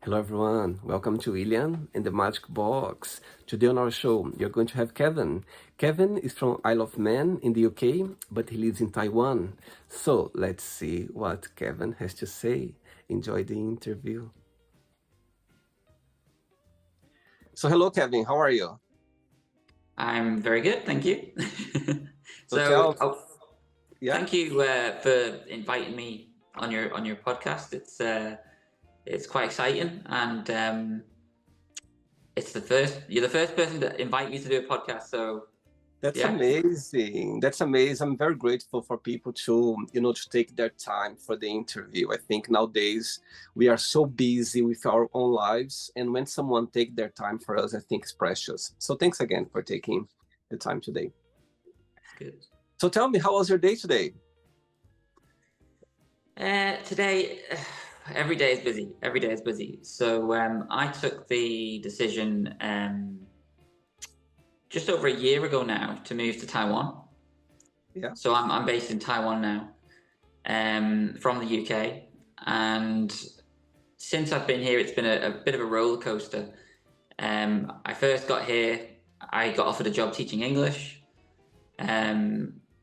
Hello everyone, welcome to William and the Magic Box. Today on our show, you're going to have Kevin. Kevin is from Isle of Man in the UK, but he lives in Taiwan. So let's see what Kevin has to say. Enjoy the interview. So hello Kevin, how are you? I'm very good, thank you. So So, tell, yeah, thank you for inviting me on your podcast. It's quite exciting, and you're the first person to invite me to do a podcast. So, that's yeah, amazing. That's amazing. I'm very grateful for people to take their time for the interview. I think nowadays we are so busy with our own lives, and when someone take their time for us, I think it's precious. So thanks again for taking the time today. it's good. So tell me, how was your day today? Today, every day is busy. Every day is busy. So, I took the decision just over a year ago now to move to Taiwan. Yeah. So I'm based in Taiwan now, from the UK, and since I've been here, it's been a bit of a roller coaster. I first got here, I got offered a job teaching English,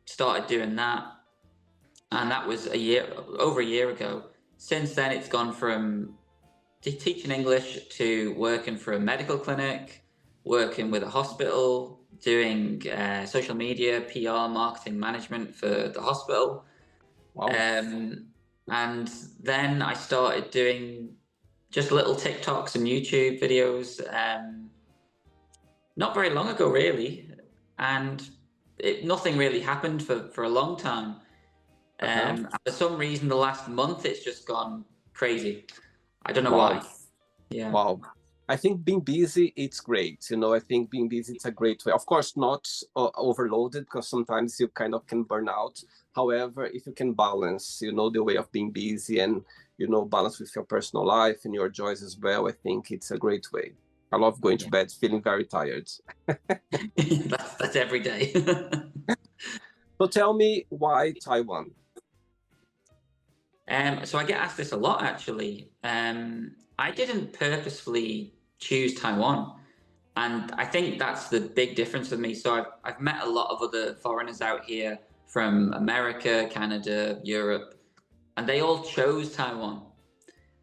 started doing that, and that was over a year ago. Since then, it's gone from teaching English to working for a medical clinic, working with a hospital, doing social media, PR, marketing management for the hospital. Wow. And then I started doing just little TikToks and YouTube videos, not very long ago, really. And nothing really happened for a long time. For some reason, the last month, it's just gone crazy. I don't know Wow. why. Yeah. Wow. I think being busy, it's great. I think being busy, it's a great way. Of course, not overloaded because sometimes you kind of can burn out. However, if you can balance, the way of being busy and, balance with your personal life and your joys as well, I think it's a great way. I love going to bed feeling very tired. That's every day. So tell me, why Taiwan? So I get asked this a lot, actually. I didn't purposefully choose Taiwan, and I think that's the big difference with me. So I've met a lot of other foreigners out here from America, Canada, Europe, and they all chose Taiwan.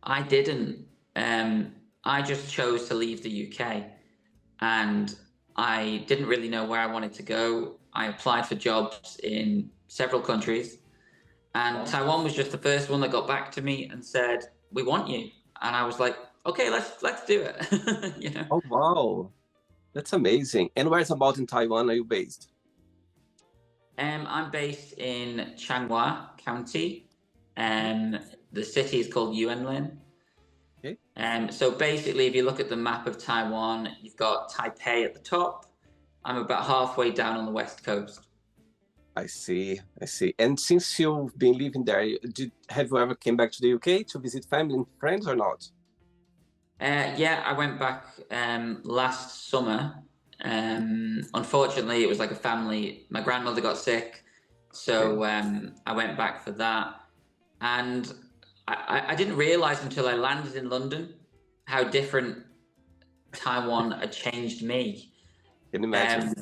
I didn't. I just chose to leave the UK, and I didn't really know where I wanted to go. I applied for jobs in several countries, and Taiwan was just the first one that got back to me and said, "We want you." And I was like, "Okay, let's do it." Oh, wow. That's amazing. And where's about in Taiwan are you based? I'm based in Changhua County. The city is called Yuanlin. Okay. So basically, if you look at the map of Taiwan, you've got Taipei at the top. I'm about halfway down on the west coast. I see. I see. And since you've been living there, have you ever came back to the UK to visit family and friends or not? Yeah, I went back last summer. Unfortunately, it was like a family. My grandmother got sick, so I went back for that. And I didn't realize until I landed in London how different Taiwan had changed me. Can you imagine?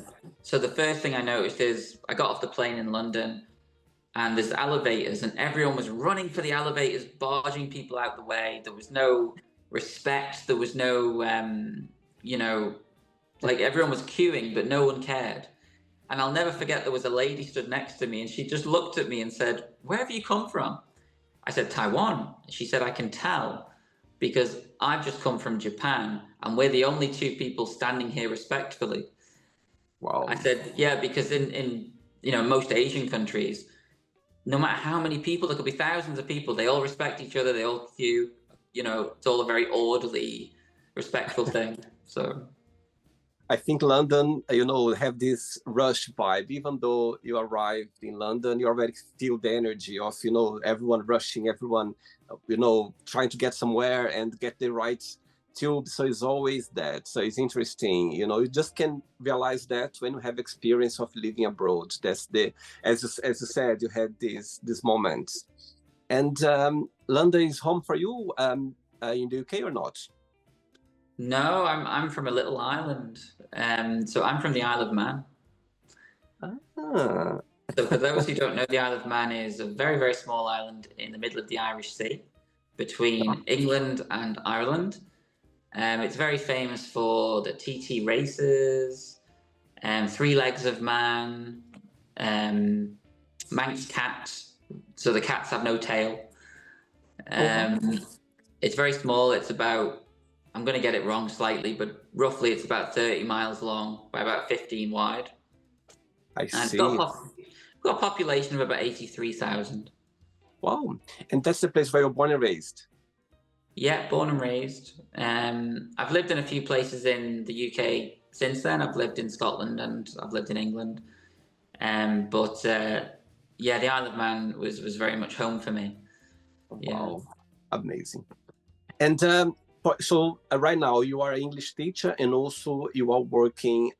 So the first thing I noticed is I got off the plane in London, and there's elevators, and everyone was running for the elevators, barging people out the way. There was no respect. There was no, like everyone was queuing, but no one cared. And I'll never forget there was a lady stood next to me, and she just looked at me and said, "Where have you come from?" I said, "Taiwan." She said, "I can tell because I've just come from Japan, and we're the only two people standing here respectfully." Wow. I said, "Yeah, because in most Asian countries, no matter how many people, there could be thousands of people, they all respect each other, they all queue, it's all a very orderly, respectful thing." So I think London, have this rush vibe. Even though you arrived in London, you already feel the energy of, everyone rushing, everyone, trying to get somewhere and get the right tube. So it's always that. So it's interesting. You just can realize that when you have experience of living abroad. That's as you said, you had these moments. And London is home for you. in the UK or not? No, I'm from a little island. So I'm from the Isle of Man. Ah, So for those who don't know, the Isle of Man is a very, very small island in the middle of the Irish Sea between England and Ireland. It's very famous for the TT races, Three Legs of Man, Manx cats. So the cats have no tail. It's very small. It's about, I'm going to get it wrong slightly, but roughly it's about 30 miles long by about 15 wide. I And see. got a population of about 83,000. Wow. And that's the place where you're born and raised? Yeah, born and raised. I've lived in a few places in the UK since then. I've lived in Scotland and I've lived in England. But yeah, the Isle of Man was very much home for me. Yeah. Wow, amazing. And so right now you are an English teacher and also you are working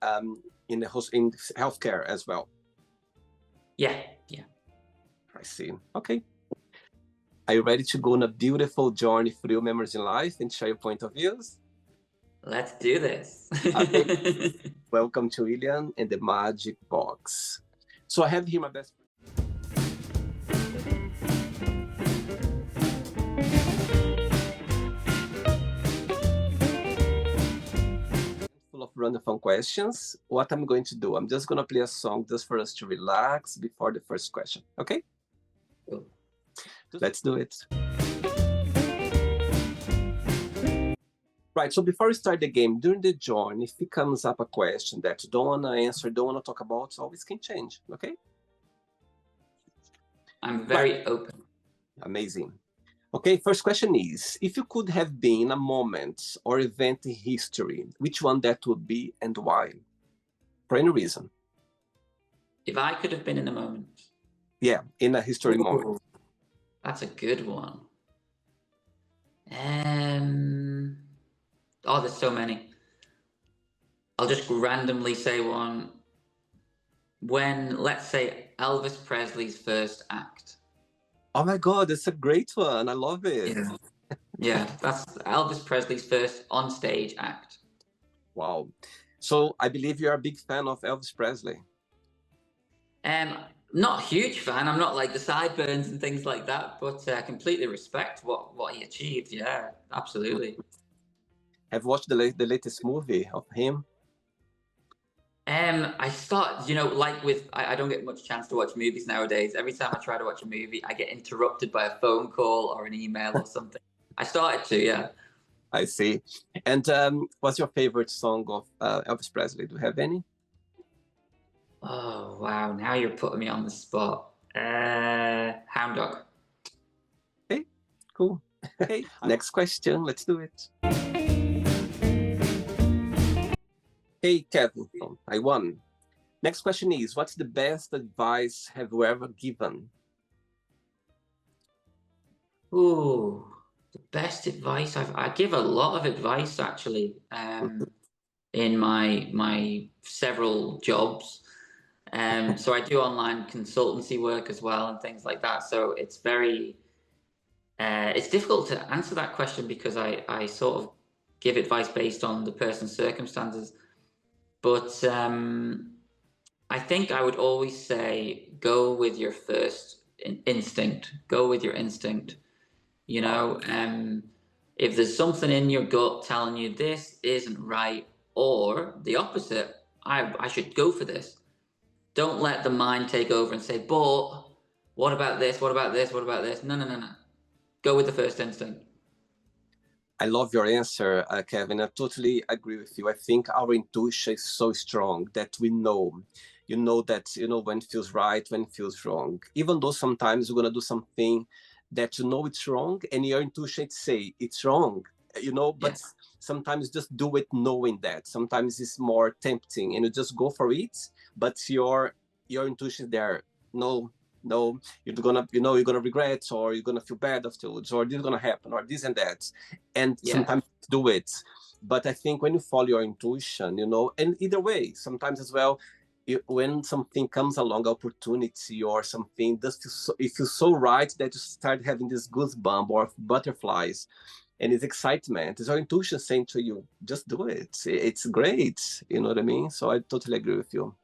in healthcare as well. Yeah. I see. Okay. Are you ready to go on a beautiful journey through memories in life and share your point of views? Let's do this. Okay. Welcome to William and the Magic Box. So I have here my best of random fun questions. What I'm going to do, I'm just going to play a song just for us to relax before the first question. Okay? Cool. Let's do it. Right, so before we start the game, during the journey, if it comes up a question that you don't want to answer, don't want to talk about, always can change, okay? I'm very open. Amazing. Okay, first question is, if you could have been in a moment or event in history, which one that would be and why? For any reason. If I could have been in a moment. Yeah, in a history moment. That's a good one. Oh, there's so many. I'll just randomly say one. When, let's say, Elvis Presley's first act. Oh my God, that's a great one. I love it. Yeah, that's Elvis Presley's first on-stage act. Wow. So I believe you're a big fan of Elvis Presley. Not a huge fan. I'm not like the sideburns and things like that, but I completely respect what he achieved. Yeah, absolutely. Have watched the latest movie of him? I start, like with, I don't get much chance to watch movies nowadays. Every time I try to watch a movie, I get interrupted by a phone call or an email or something. I started to, yeah. I see. And what's your favorite song of Elvis Presley? Do you have any? Oh, wow. Now you're putting me on the spot. Hound Dog. Okay, cool. Okay, next question. Let's do it. Hey, Kevin from Taiwan. Next question is, what's the best advice have you ever given? Ooh, the best advice I give a lot of advice actually in my several jobs. So I do online consultancy work as well and things like that. So it's very it's difficult to answer that question because I sort of give advice based on the person's circumstances. But I think I would always say go with your first instinct. Go with your instinct. If there's something in your gut telling you this isn't right, or the opposite, I should go for this. Don't let the mind take over and say, but what about this? What about this? What about this? No. Go with the first instinct. I love your answer, Kevin. I totally agree with you. I think our intuition is so strong that we know. You know that, when it feels right, when it feels wrong. Even though sometimes you're going to do something that you know it's wrong and your intuition say it's wrong, but sometimes just do it knowing that. Sometimes it's more tempting and you just go for it, but your intuition there, no, you're gonna regret, or you're gonna feel bad afterwards, or this is gonna happen, or this and that, and sometimes do it. But I think when you follow your intuition, and either way, sometimes as well, when something comes along, opportunity or something, it feels so right that you start having this goosebump or butterflies, and it's excitement. It's your intuition saying to you, just do it. It's great. You know what I mean? So I totally agree with you.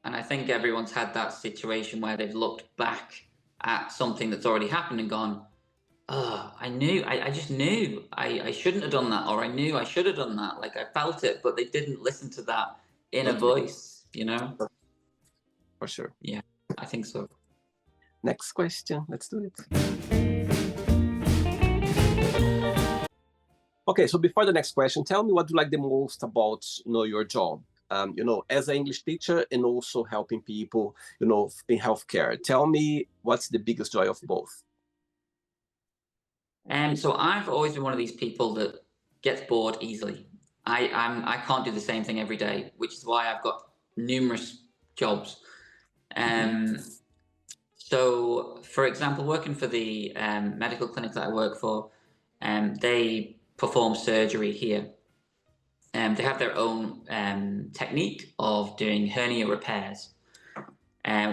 And I think everyone's had that situation where they've looked back at something that's already happened and gone, oh, I just knew I shouldn't have done that, or I knew I should have done that. Like I felt it, but they didn't listen to that inner voice, you know? For sure. Yeah, I think so. Next question. Let's do it. Okay, so before the next question, tell me what you like the most about your job. As an English teacher and also helping people, in healthcare. Tell me what's the biggest joy of both. So I've always been one of these people that gets bored easily. I can't do the same thing every day, which is why I've got numerous jobs. So, for example, working for the medical clinic that I work for, they perform surgery here. They have their own technique of doing hernia repairs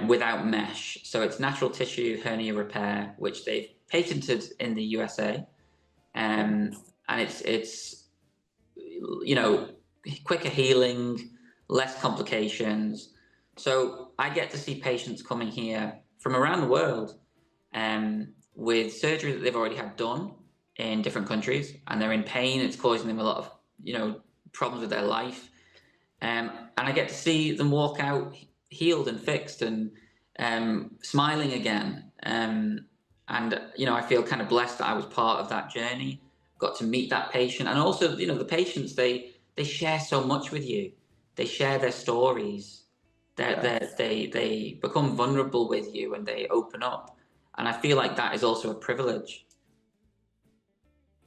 without mesh. So it's natural tissue hernia repair, which they've patented in the USA. And it's quicker healing, less complications. So I get to see patients coming here from around the world with surgery that they've already had done in different countries, and they're in pain. It's causing them a lot of problems with their life, and I get to see them walk out healed and fixed and smiling again. And I feel kind of blessed that I was part of that journey. Got to meet that patient, and also the patients, they share so much with you. They share their stories. They become vulnerable with you, and they open up. And I feel like that is also a privilege.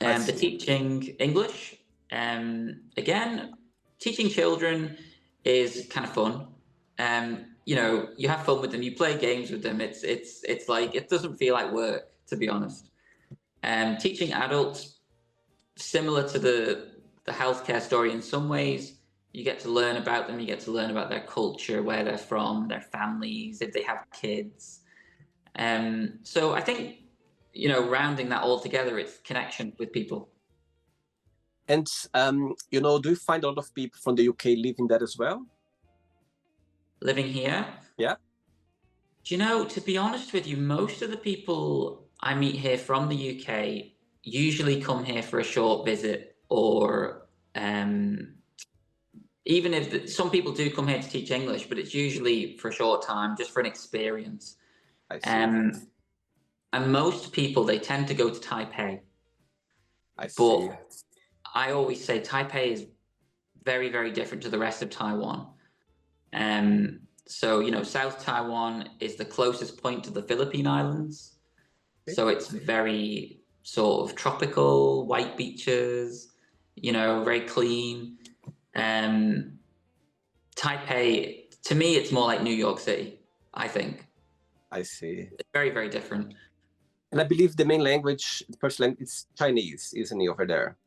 The teaching English, again, teaching children is kind of fun. You have fun with them. You play games with them. It's like, it doesn't feel like work, to be honest. Teaching adults, similar to the healthcare story in some ways. You get to learn about them. You get to learn about their culture, where they're from, their families, if they have kids. So I think, rounding that all together, it's connection with people. And, do you find a lot of people from the UK living there as well? Living here? Yeah. Do you know, to be honest with you, most of the people I meet here from the UK usually come here for a short visit, or even if some people do come here to teach English, but it's usually for a short time, just for an experience. I see. And most people, they tend to go to Taipei. I see. But I always say Taipei is very, very different to the rest of Taiwan. So, South Taiwan is the closest point to the Philippine Islands. So it's very sort of tropical, white beaches, very clean. Taipei, to me, it's more like New York City, I think. I see. It's very, very different. And I believe the main language, the first language, is Chinese, isn't it, over there?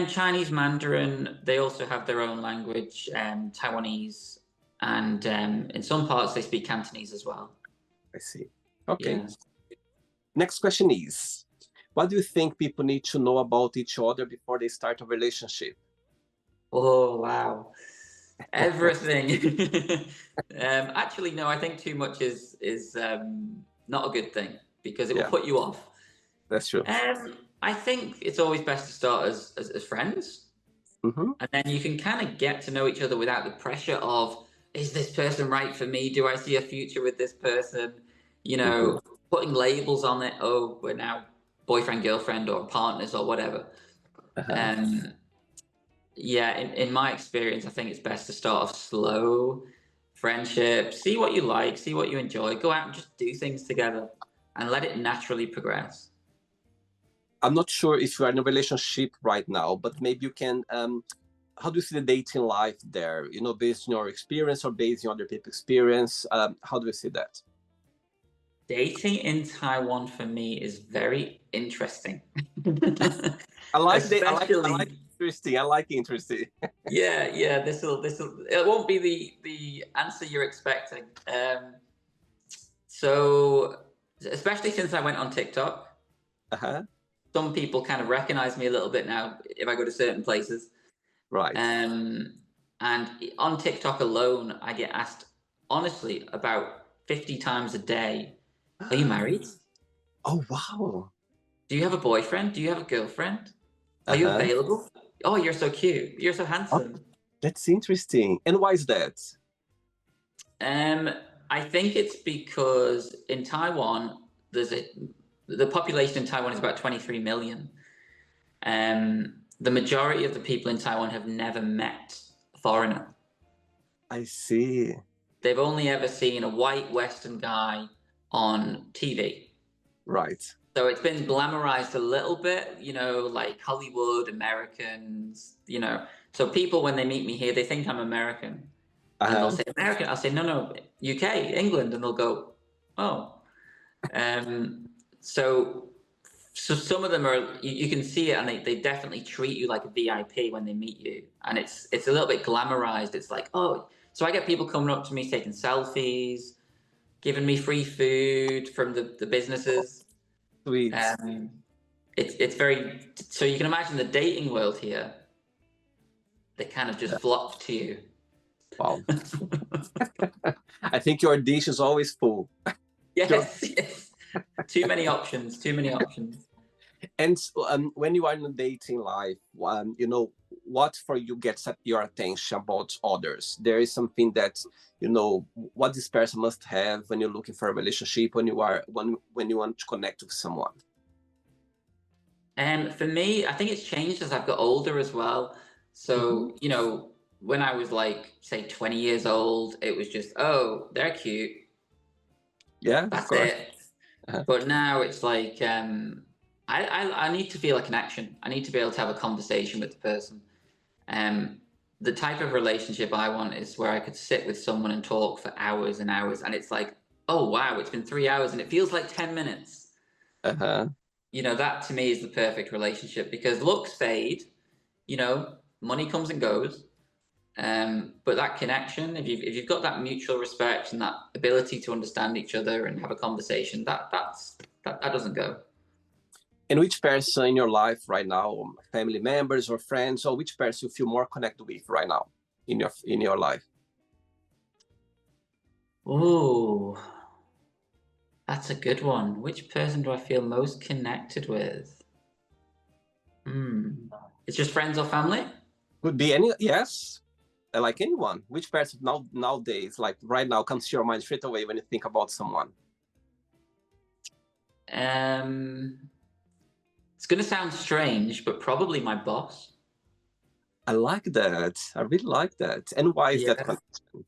Chinese Mandarin, they also have their own language, Taiwanese, and in some parts they speak Cantonese as well. I see. Okay. Yeah. Next question is, what do you think people need to know about each other before they start a relationship? Oh, wow. Everything. Actually, no, I think too much is not a good thing, because it will put you off. That's true. I think it's always best to start as friends. And then you can kind of get to know each other without the pressure of, is this person right for me? Do I see a future with this person? Putting labels on it. Oh, we're now boyfriend, girlfriend, or partners, or whatever. Yeah, in my experience, I think it's best to start off slow, friendship, see what you like, see what you enjoy, go out and just do things together and let it naturally progress. I'm not sure if you are in a relationship right now, but maybe you can, how do you see the dating life there? Based on your experience or based on other people's experience, how do you see that? Dating in Taiwan for me is very interesting. I like interesting. I like interesting. Yeah. This'll. It won't be the answer you're expecting. So, especially since I went on TikTok, Uh-huh. some people kind of recognize me a little bit now if I go to certain places. Right. And on TikTok alone, I get asked honestly about 50 times a day, "Are you married? Oh, wow. Do you have a boyfriend? Do you have a girlfriend? Are you Uh-huh. available? Oh, you're so cute. You're so Oh, handsome." that's interesting. And why is that? Um, I think it's because in Taiwan, the population in Taiwan is about 23 million. The majority of the people in Taiwan have never met a foreigner. I see. They've only ever seen a white Western guy on TV. Right. So it's been glamorized a little bit, like Hollywood, Americans, So people, when they meet me here, they think I'm American. And they'll Uh-huh. say, American. I'll say, no, UK, England. And they'll go, oh. Um, so, so some of them are, you can see it, and they definitely treat you like a VIP when they meet you. And it's a little bit glamorized. It's like, oh. So I get people coming up to me taking selfies, giving me free food from the businesses. Sweet. It's very, so you can imagine the dating world here. They kind of just flock to you. Wow. I think your dish is always full. Yes. Too many options. And when you are in a dating life, what for you gets your attention about others? There is something that, what this person must have when you're looking for a relationship, when you want to connect with someone. For me, I think it's changed as I've got older as well. So, when I was like, say, 20 years old, it was just, oh, they're cute. Yeah, of That's course. it. Uh-huh. But now it's like, I need to feel a connection. I need to be able to have a conversation with the person. The type of relationship I want is where I could sit with someone and talk for hours and hours. And it's like, oh, wow, it's been 3 hours and it feels like 10 minutes. Uh-huh. That to me is the perfect relationship, because looks fade, money comes and goes. But that connection, if you've got that mutual respect and that ability to understand each other and have a conversation, that doesn't go. And which person in your life right now, family members or friends, or which person you feel more connected with right now in your life? Oh, that's a good one. Which person do I feel most connected with? It's just friends or family? Could be any, yes, like anyone. Which person nowadays, like right now, comes to your mind straight away when you think about someone? It's going to sound strange, but probably my boss. I like that. I really like that. And why is that Yeah. connection?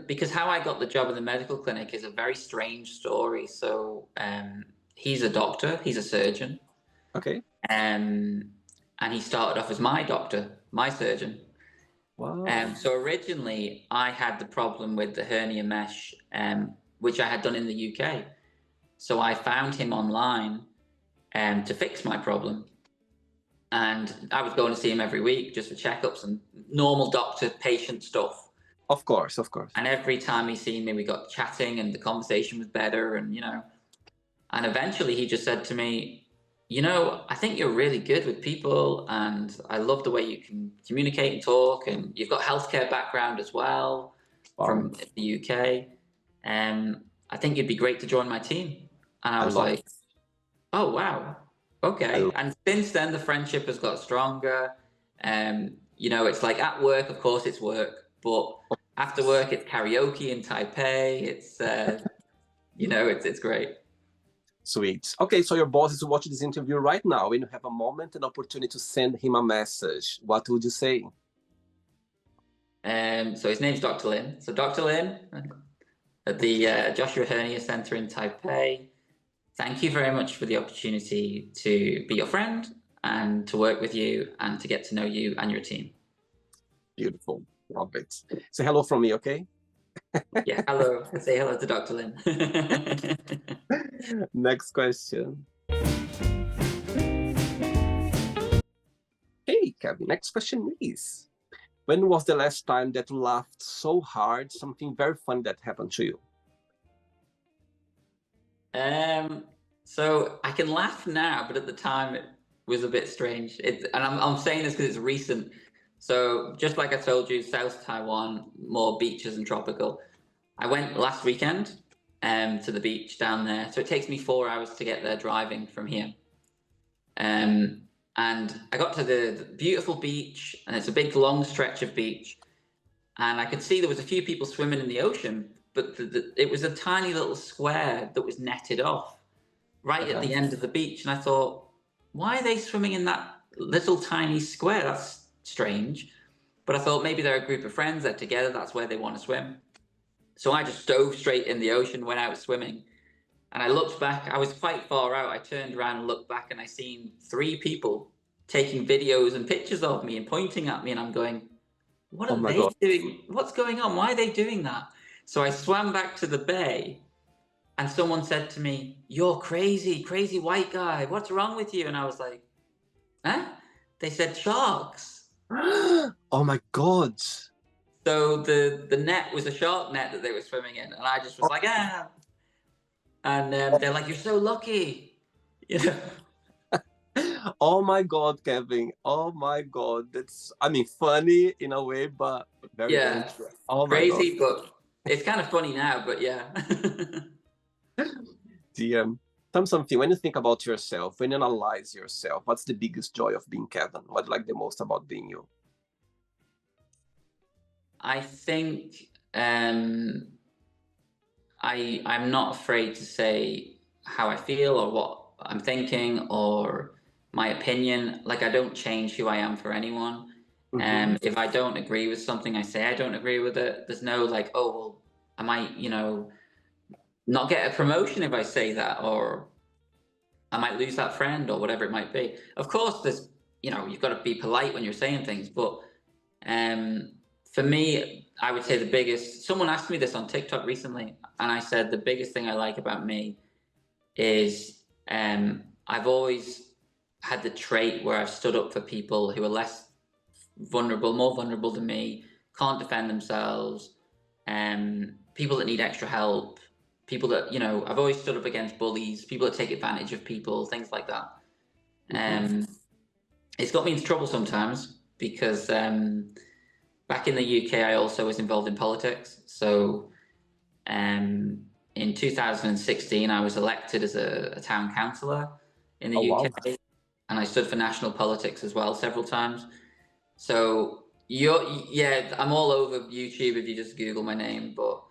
Because how I got the job in the medical clinic is a very strange story. So he's a doctor, he's a surgeon. Okay. And he started off as my doctor, my surgeon. Wow. So originally I had the problem with the hernia mesh, which I had done in the UK. So I found him online to fix my problem. And I was going to see him every week just for checkups and normal doctor-patient stuff. Of course. And every time he seen me, we got chatting and the conversation was better. And, and eventually he just said to me, I think you're really good with people, and I love the way you can communicate and talk, and you've got healthcare background as well. Wow. From the UK. I think you'd be great to join my team. And I was like, oh, wow. Okay. And since then, the friendship has got stronger. It's like at work, of course, it's work, but after work, it's karaoke in Taipei. It's, it's great. Sweet. Okay, so your boss is watching this interview right now, and you have a moment, an opportunity to send him a message. What would you say? So his name's Dr. Lin. So Dr. Lin at the Joshua Hernia Center in Taipei, thank you very much for the opportunity to be your friend and to work with you and to get to know you and your team. Beautiful. Love it. Say hello from me, okay? Yeah, hello. Say hello to Dr. Lin. Next question. Kevin. Next question is, when was the last time that you laughed so hard, something very funny that happened to you? So I can laugh now, but at the time it was a bit strange. And I'm saying this because it's recent. So just like I told you, South Taiwan, more beaches and tropical. I went last weekend to the beach down there. So it takes me 4 hours to get there driving from here. And I got to the beautiful beach, and it's a big long stretch of beach. And I could see there was a few people swimming in the ocean, but it was a tiny little square that was netted off right at the end of the beach. And I thought, why are they swimming in that little tiny square? That's strange. But I thought maybe they're a group of friends, they're together, that's where they want to swim. So I just dove straight in the ocean, went out swimming. And I looked back, I was quite far out. I turned around and looked back, and I seen 3 people taking videos and pictures of me and pointing at me. And I'm going, what are they doing? What's going on? Why are they doing that? So I swam back to the bay, and someone said to me, "You're crazy, crazy white guy. What's wrong with you?" And I was like, huh? They said sharks. Oh my God. So the net was a shark net that they were swimming in. And I just was like, ah. And they're like, "You're so lucky." You know? Oh my God, Kevin. Oh my God. That's, I mean, funny in a way, but very dangerous. Oh my God. Crazy, but it's kind of funny now, but yeah. Tell me something, when you think about yourself, when you analyze yourself, what's the biggest joy of being Kevin? What do you like the most about being you? I think I'm not afraid to say how I feel or what I'm thinking or my opinion. Like, I don't change who I am for anyone. If I don't agree with something, I say I don't agree with it. There's no like, oh, well, I might, not get a promotion if I say that, or I might lose that friend or whatever it might be. Of course, there's, you've got to be polite when you're saying things, but for me, I would say the biggest, someone asked me this on TikTok recently, and I said the biggest thing I like about me is I've always had the trait where I've stood up for people who are less vulnerable, more vulnerable than me, can't defend themselves, people that need extra help, people that, I've always stood up against bullies, people that take advantage of people, things like that. It's got me into trouble sometimes because back in the UK, I also was involved in politics. So in 2016, I was elected as a town councillor in the UK. Wow. And I stood for national politics as well several times. So I'm all over YouTube if you just Google my name, but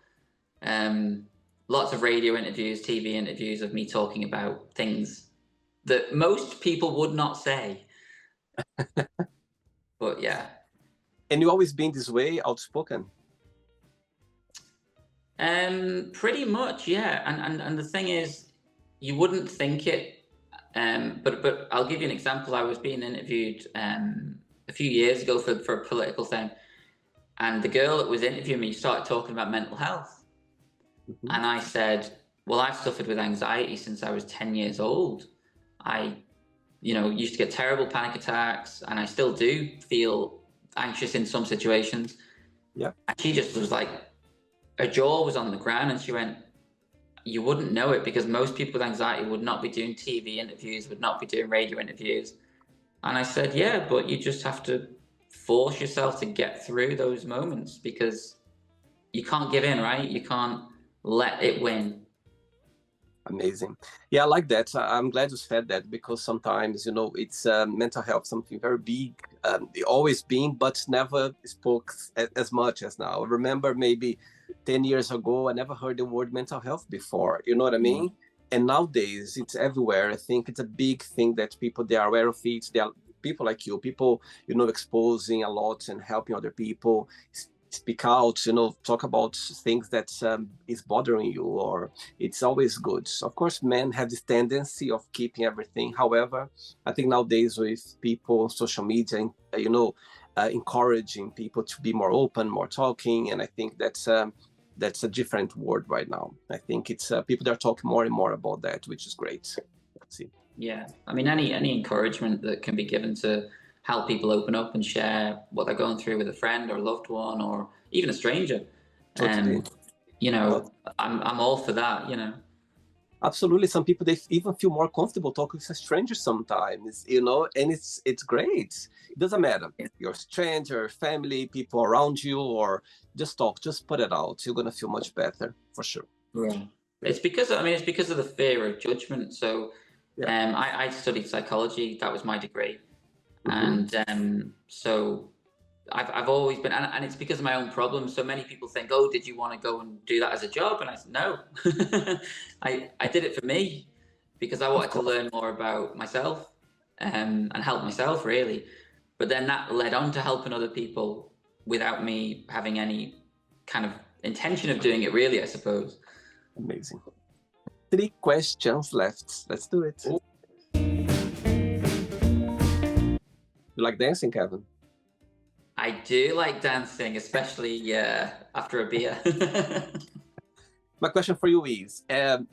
lots of radio interviews, TV interviews of me talking about things that most people would not say. But yeah. And you always been this way, outspoken? Pretty much, yeah. And the thing is, you wouldn't think it, but I'll give you an example. I was being interviewed a few years ago for a political thing, and the girl that was interviewing me started talking about mental health. And I said, well, I've suffered with anxiety since I was 10 years old. I, used to get terrible panic attacks, and I still do feel anxious in some situations. Yeah. And she just was like, her jaw was on the ground, and she went, you wouldn't know it because most people with anxiety would not be doing TV interviews, would not be doing radio interviews. And I said, yeah, but you just have to force yourself to get through those moments because you can't give in, right? You can't let it win. Amazing. Yeah, I like that. I'm glad you said that because sometimes, it's mental health, something very big, always been, but never spoke as much as now. I remember maybe 10 years ago, I never heard the word mental health before. You know what I mean? And nowadays, it's everywhere. I think it's a big thing that people, they are aware of it. They are people like you, people, exposing a lot and helping other people. Speak out, talk about things that is bothering you, or it's always good. Of course, men have this tendency of keeping everything. However, I think nowadays with people, social media, encouraging people to be more open, more talking, and I think that's a different word right now. I think it's people that are talking more and more about that, which is great. Yeah, I mean, any encouragement that can be given to help people open up and share what they're going through with a friend or a loved one or even a stranger. Totally. You Uh, know, I'm all for that, you know. Absolutely. Some people, they even feel more comfortable talking to strangers sometimes, you know, and it's great. It doesn't matter. You're a stranger, family, people around you, or just talk, just put it out. You're gonna feel much better for sure. Yeah. It's because it's because of the fear of judgment. So Yeah. I studied psychology, that was my degree. Mm-hmm. And so I've always been, and it's because of my own problems. So many people think, oh, did you want to go and do that as a job? And I said, no, I did it for me because I Of wanted to course. learn more about myself and help myself really. But then that led on to helping other people without me having any kind of intention of doing it really, I suppose. Amazing. 3 questions left. Let's do it. Ooh. You like dancing, Kevin? I do like dancing, especially after a beer. My question for you is,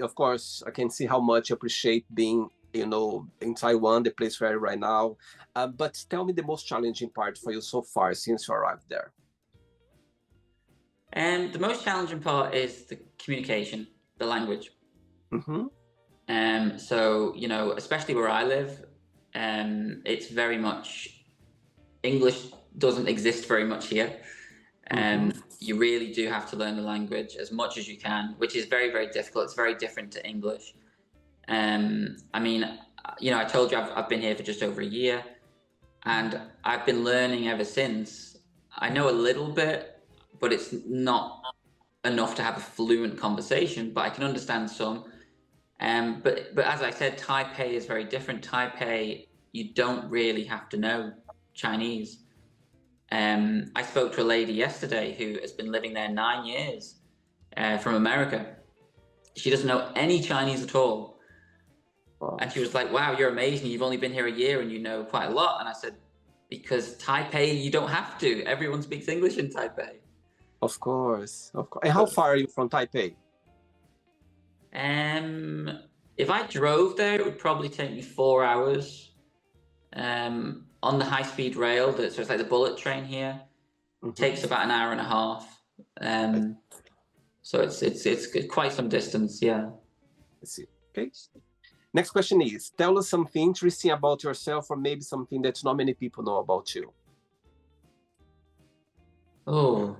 of course, I can see how much you appreciate being, you know, in Taiwan, the place where you're right now. But tell me the most challenging part for you so far since you arrived there. And the most challenging part is the communication, the language. Mm-hmm. So, you know, especially where I live, it's very much English doesn't exist very much here. Mm-hmm. You really do have to learn the language as much as you can, which is very, very difficult. It's very different to English. I mean, you know, I told you I've been here for just over a year, and I've been learning ever since. I know a little bit, but it's not enough to have a fluent conversation, but I can understand some. But as I said, Taipei is very different. Taipei, you don't really have to know Chinese. I spoke to a lady yesterday who has been living there 9 years from America. She doesn't know any Chinese at all. Wow. And she was like, wow, you're amazing. You've only been here a year and you know quite a lot. And I said, because Taipei, you don't have to. Everyone speaks English in Taipei. Of course, of course. And how far are you from Taipei? If I drove there, it would probably take me 4 hours. On the high-speed rail, so it's like the bullet train here, takes about an hour and a half. So it's quite some distance, yeah. Let's see. Okay. Next question is, tell us something interesting about yourself, or maybe something that not many people know about you. Oh,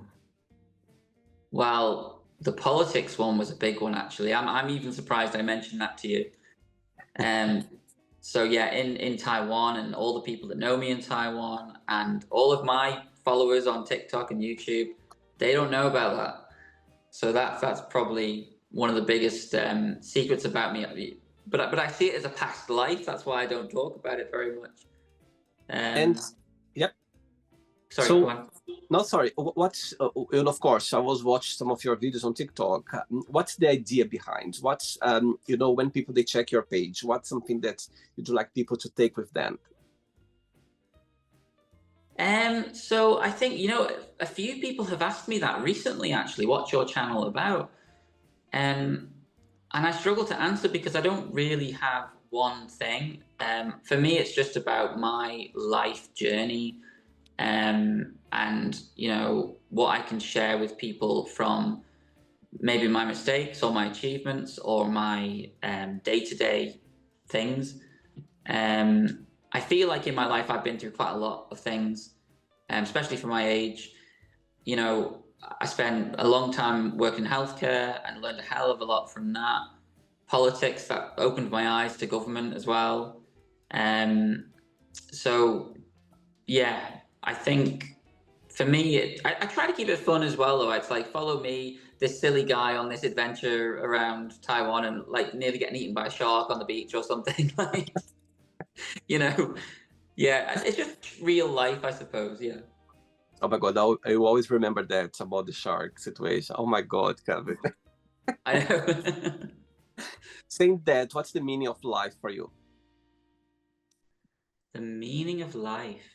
well, the politics one was a big one, actually. I'm even surprised I mentioned that to you. So yeah, in Taiwan, and all the people that know me in Taiwan and all of my followers on TikTok and YouTube, they don't know about that. So that's probably one of the biggest secrets about me. But I see it as a past life. That's why I don't talk about it very much. And yep. Sorry, So, go on. no, sorry. What's and of course, I was watching some of your videos on TikTok. What's the idea behind? What's you know, when people they check your page, what's something that you'd like people to take with them? So I think, you know, a few people have asked me that recently, actually, what's your channel about? And I struggle to answer because I don't really have one thing. For me, it's just about my life journey, and, you know, what I can share with people from maybe my mistakes or my achievements or my day-to-day things. I feel like in my life I've been through quite a lot of things, especially for my age. You know, I spent a long time working in healthcare and learned a hell of a lot from that. Politics, that opened my eyes to government as well. So yeah, I think for me, I try to keep it fun as well, though. It's like, follow me, this silly guy, on this adventure around Taiwan and like nearly getting eaten by a shark on the beach or something. Like, you know, yeah, it's just real life, I suppose. Yeah. Oh my God, I will always remember that about the shark situation. Oh my God, Kevin. I know. Saying that, what's the meaning of life for you? The meaning of life.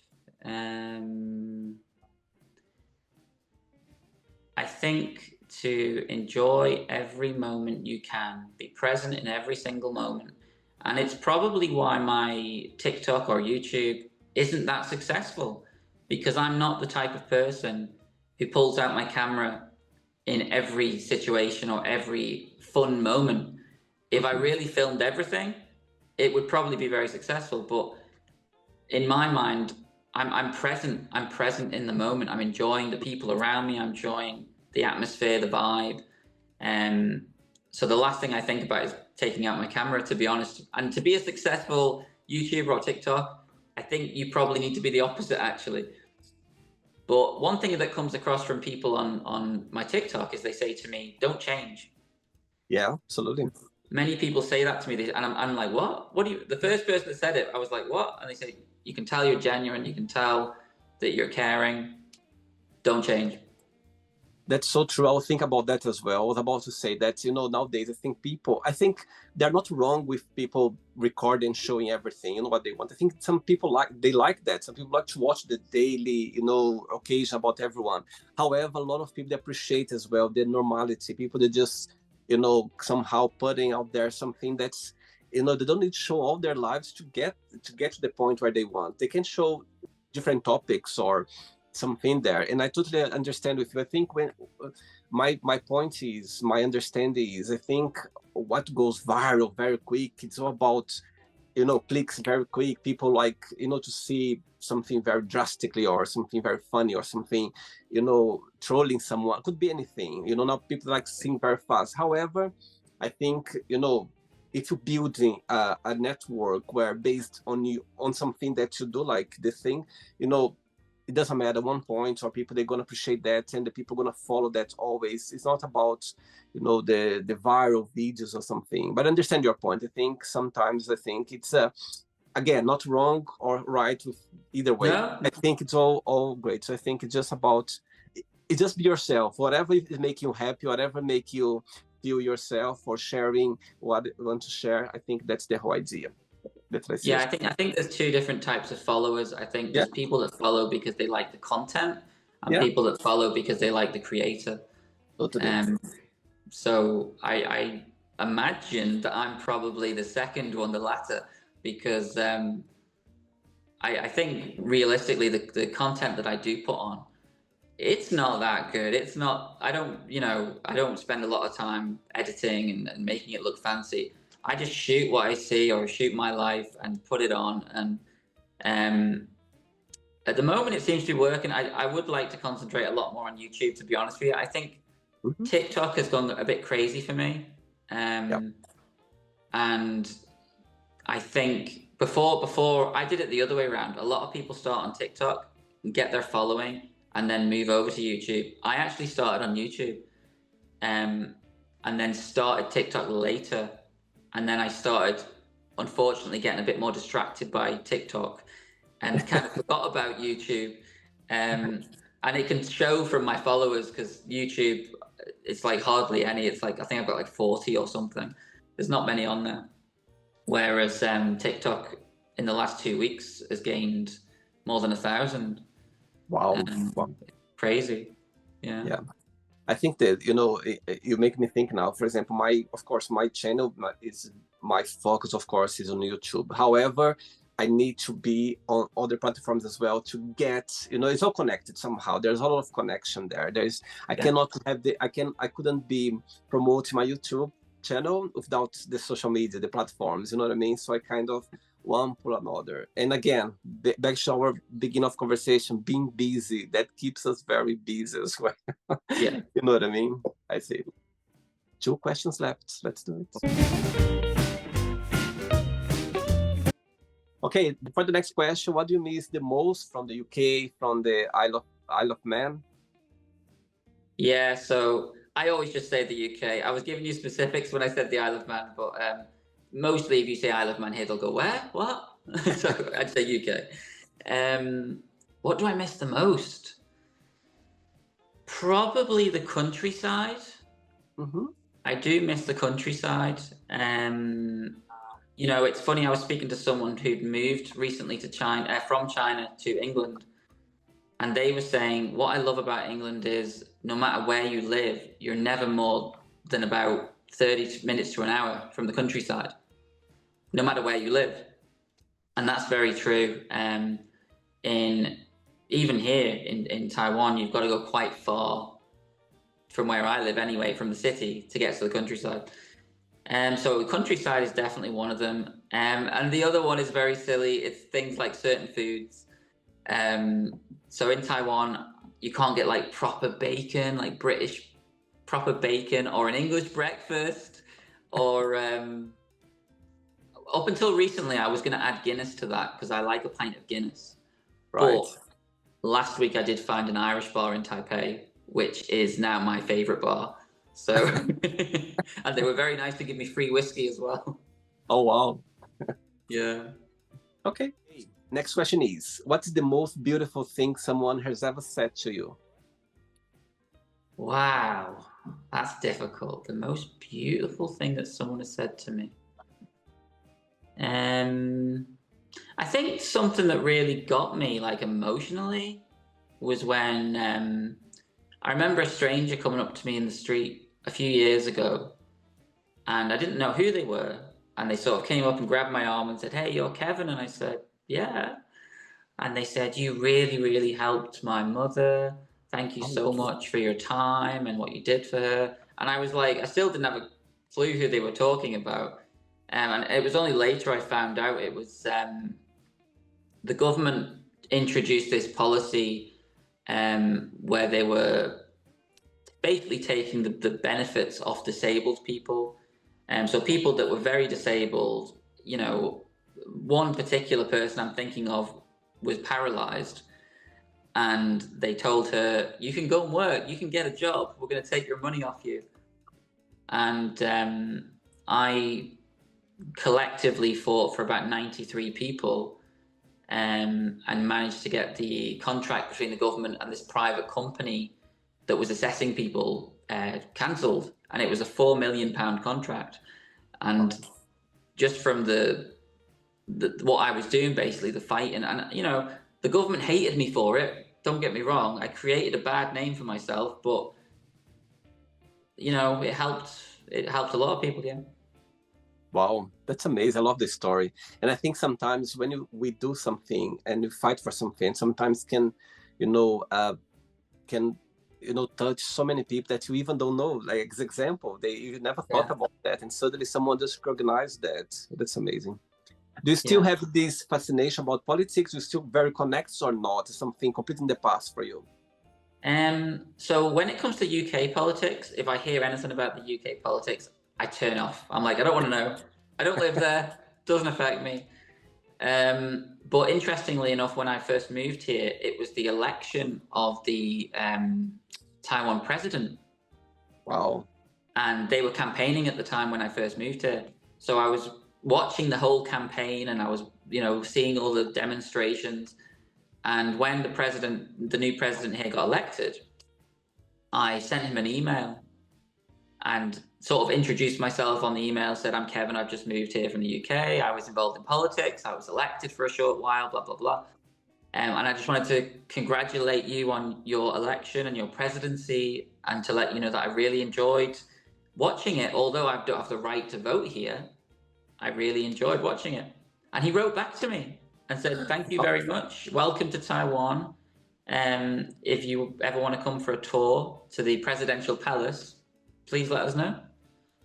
I think to enjoy every moment you can, be present in every single moment. And it's probably why my TikTok or YouTube isn't that successful, because I'm not the type of person who pulls out my camera in every situation or every fun moment. If I really filmed everything, it would probably be very successful. But in my mind, I'm present. I'm present in the moment. I'm enjoying the people around me. I'm enjoying the atmosphere, the vibe. Um, so the last thing I think about is taking out my camera, to be honest. And to be a successful YouTuber or TikTok, I think you probably need to be the opposite, actually. But one thing that comes across from people on my TikTok is they say to me, "Don't change." Yeah, absolutely. Many people say that to me, and I'm like, "What? What do you?" The first person that said it, I was like, "What?" And they say, "You can tell you're genuine. You can tell that you're caring. Don't change." That's so true. I'll think about that as well. I was about to say that, nowadays I think they're not wrong with people recording, showing everything, what they want. I think some people they like that. Some people like to watch the daily, occasion about everyone. However, a lot of people appreciate as well the normality. People that just, somehow putting out there something that's, they don't need to show all their lives to get to the point where they want. They can show different topics or something there, and I totally understand with you. I think when my point is, my understanding is, I think what goes viral very quick, it's all about clicks very quick. People like to see something very drastically or something very funny or something, trolling someone, could be anything. Now people like seeing very fast. However, I think if you're building a network where based on something that you do, like the thing, it doesn't matter one point, or people, they're going to appreciate that, and the people going to follow that always. It's not about the viral videos or something. But I understand your point. I think sometimes, I think it's again, not wrong or right with either way. No, I think it's all great. So I think it's just about, it's just be yourself, whatever is make you happy, whatever make you feel yourself, or sharing what you want to share. I think that's the whole idea. That's what I see. yeah, I think there's two different types of followers. I think Yeah, there's people that follow because they like the content, and yeah, people that follow because they like the creator. totally. Um, so I imagine that I'm probably the second one, the latter, because I think realistically the content that I do put on, it's not that good. It's not. I don't spend a lot of time editing and making it look fancy. I just shoot what I see or shoot my life and put it on. And um, at the moment, it seems to be working. I would like to concentrate a lot more on YouTube, to be honest with you. I think Mm-hmm. TikTok has gone a bit crazy for me. Yeah. And I think before I did it the other way around. A lot of people start on TikTok and get their following and then move over to YouTube. I actually started on YouTube, and then started TikTok later, and then I started, unfortunately, getting a bit more distracted by TikTok and kind of forgot about YouTube. And it can show from my followers, because YouTube, it's like hardly any. It's like, I think I've got like 40 or something. There's not many on there. Whereas TikTok in the last 2 weeks has gained more than 1,000. Wow. Wow. Crazy. Yeah. Yeah. I think that, you make me think now. For example, of course, my channel is, my focus, of course, is on YouTube. However, I need to be on other platforms as well to get, it's all connected somehow. There's a lot of connection there. I Yeah. cannot have I couldn't be promoting my YouTube channel without the social media, the platforms, you know what I mean? So I kind of one pull another. And again, back to our beginning of conversation, being busy, that keeps us very busy as well. Yeah. You know what I mean? I see. 2 questions left. Let's do it. Okay, for the next question, what do you miss the most from the UK, from the Isle of Man? Yeah. So I always just say the UK. I was giving you specifics when I said the Isle of Man, but mostly if you say Isle of Man here, they'll go, where? What? So I'd say UK. What do I miss the most? Probably the countryside. Mm-hmm. I do miss the countryside. It's funny. I was speaking to someone who'd moved recently to China, from China to England, and they were saying, what I love about England is no matter where you live, you're never more than about 30 minutes to an hour from the countryside, no matter where you live. And that's very true. even here in Taiwan, you've got to go quite far from where I live anyway, from the city to get to the countryside. So the countryside is definitely one of them. And the other one is very silly. It's things like certain foods. So in Taiwan, you can't get like proper bacon, like British proper bacon, or an English breakfast, or up until recently, I was going to add Guinness to that because I like a pint of Guinness. Right. But last week I did find an Irish bar in Taipei, which is now my favorite bar. So, and they were very nice to give me free whiskey as well. Oh, wow. Yeah. Okay. Next question is, what's the most beautiful thing someone has ever said to you? Wow, that's difficult. The most beautiful thing that someone has said to me. I think something that really got me, like, emotionally, was when I remember a stranger coming up to me in the street a few years ago, and I didn't know who they were, and they sort of came up and grabbed my arm and said, "Hey, you're Kevin," and I said, "Yeah." And they said, "You really, really helped my mother. Thank you so much for your time and what you did for her." And I was like, I still didn't have a clue who they were talking about. And it was only later I found out it was the government introduced this policy where they were basically taking the benefits of disabled people. So people that were very disabled, you know, one particular person I'm thinking of was paralyzed, and they told her, "You can go and work, you can get a job, we're going to take your money off you." And I collectively fought for about 93 people, and managed to get the contract between the government and this private company that was assessing people cancelled, and it was a £4 million contract. And just from the what I was doing, basically the fighting, and you know, the government hated me for it. Don't get me wrong, I created a bad name for myself, but you know, it helped. It helped a lot of people. Yeah. Wow, that's amazing. I love this story. And I think sometimes when we do something and you fight for something, sometimes can, you know, touch so many people that you even don't know. Like, as example, you never thought about that, and suddenly someone just recognized that. That's amazing. Do you still have this fascination about politics? You still very connected or not? Something completely in the past for you? So when it comes to UK politics, if I hear anything about the UK politics, I turn off. I'm like, I don't want to know. I don't live there. Doesn't affect me. But interestingly enough, when I first moved here, it was the election of the Taiwan president. Wow. And they were campaigning at the time when I first moved here. So I was watching the whole campaign, and I was, you know, seeing all the demonstrations. And when the new president here got elected, I sent him an email and sort of introduced myself on the email, said, "I'm Kevin, I've just moved here from the UK. I was involved in politics. I was elected for a short while, blah, blah, blah. And I just wanted to congratulate you on your election and your presidency, and to let you know that I really enjoyed watching it. Although I don't have the right to vote here, I really enjoyed watching it." And he wrote back to me and said, "Thank you very much. Welcome to Taiwan. If you ever want to come for a tour to the presidential palace, please let us know."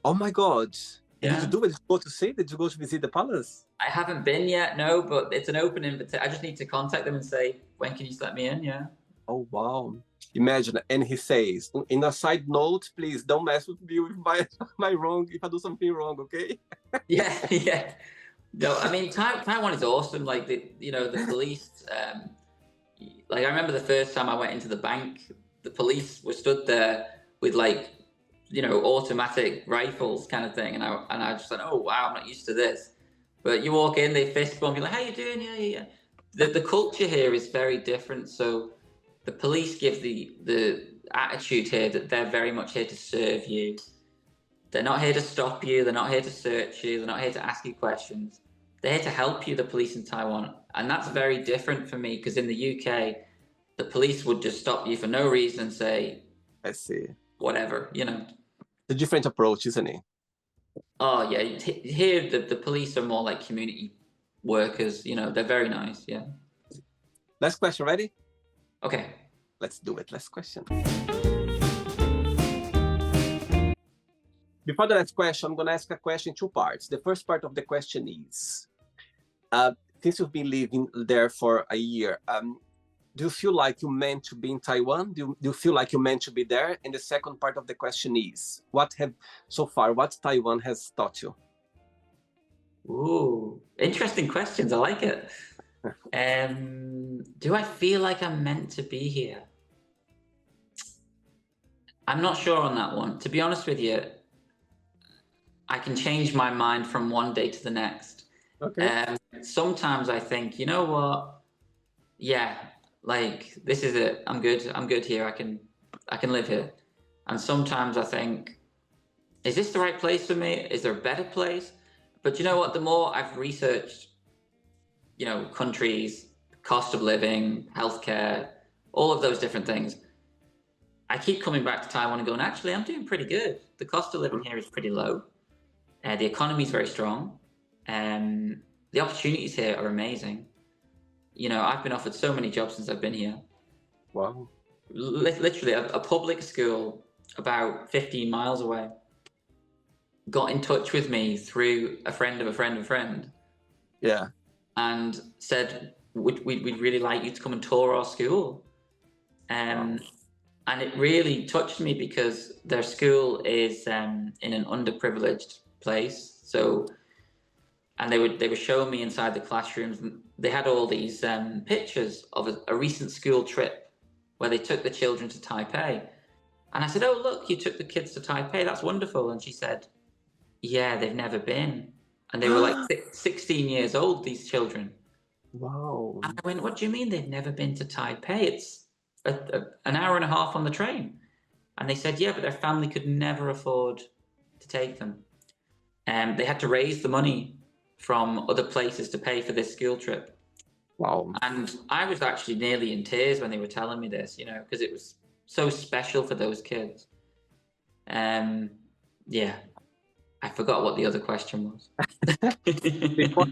Oh my God. Yeah. Did you do it? Did you go to see? Did you go to visit the palace? I haven't been yet, no, but it's an open invitation. I just need to contact them and say, "When can you let me in?" Yeah. Oh, wow. Imagine, and he says, in a side note, please don't mess with me with my wrong, if I do something wrong, okay? Yeah, yeah. No, I mean, Taiwan is awesome. Like, the police, like, I remember the first time I went into the bank, the police were stood there with, like, automatic rifles kind of thing. And I just thought, oh, wow, I'm not used to this. But you walk in, they fist bump, you're like, "How you doing?" Yeah, yeah. The culture here is very different. So the police give the attitude here that they're very much here to serve you. They're not here to stop you. They're not here to search you. They're not here to ask you questions. They're here to help you, the police in Taiwan. And that's very different for me, because in the UK, the police would just stop you for no reason and say, I see. Whatever, The different approach, isn't it? Oh, yeah. Here, the police are more like community workers. They're very nice, yeah. Last question, ready? Okay. Let's do it. Last question. Before the last question, I'm going to ask a question in two parts. The first part of the question is, since you've been living there for a year, do you feel like you meant to be in Taiwan? Do you feel like you meant to be there? And the second part of the question is, what Taiwan has taught you? Ooh, interesting questions. I like it. Do I feel like I'm meant to be here? I'm not sure on that one. To be honest with you, I can change my mind from one day to the next. Okay. Sometimes I think, you know what? Yeah, like this is it. I'm good. I'm good here. I can live here. And sometimes I think, is this the right place for me? Is there a better place? But you know what? The more I've researched, countries, cost of living, healthcare, all of those different things, I keep coming back to Taiwan and going, actually, I'm doing pretty good. The cost of living here is pretty low. The economy is very strong. The opportunities here are amazing. I've been offered so many jobs since I've been here. Wow. Literally, a public school about 15 miles away got in touch with me through a friend of a friend of a friend. Yeah. And said, we'd really like you to come and tour our school. Wow. And it really touched me because their school is in an underprivileged place. So, and they were showing me inside the classrooms, and they had all these pictures of a recent school trip where they took the children to Taipei. And I said, oh, look, you took the kids to Taipei. That's wonderful. And she said, yeah, they've never been. And they were like 16 years old, these children. Wow. And I went, what do you mean they've never been to Taipei? It's an hour and a half on the train. And they said, yeah, but their family could never afford to take them. And they had to raise the money from other places to pay for this school trip. Wow. And I was actually nearly in tears when they were telling me this, because it was so special for those kids. Yeah. I forgot what the other question was.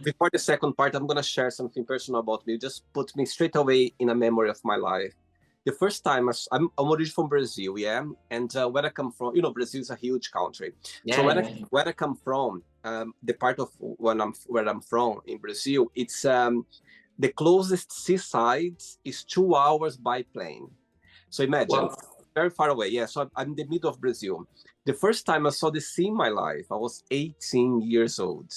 before the second part, I'm going to share something personal about me. Just put me straight away in a memory of my life. The first time, I'm originally from Brazil, yeah? And where I come from, Brazil is a huge country. Yeah, so where I come from, the part of where I'm from in Brazil, it's the closest seaside is 2 hours by plane. So imagine, very far away. Yeah, so I'm in the middle of Brazil. The first time I saw the sea in my life, I was 18 years old.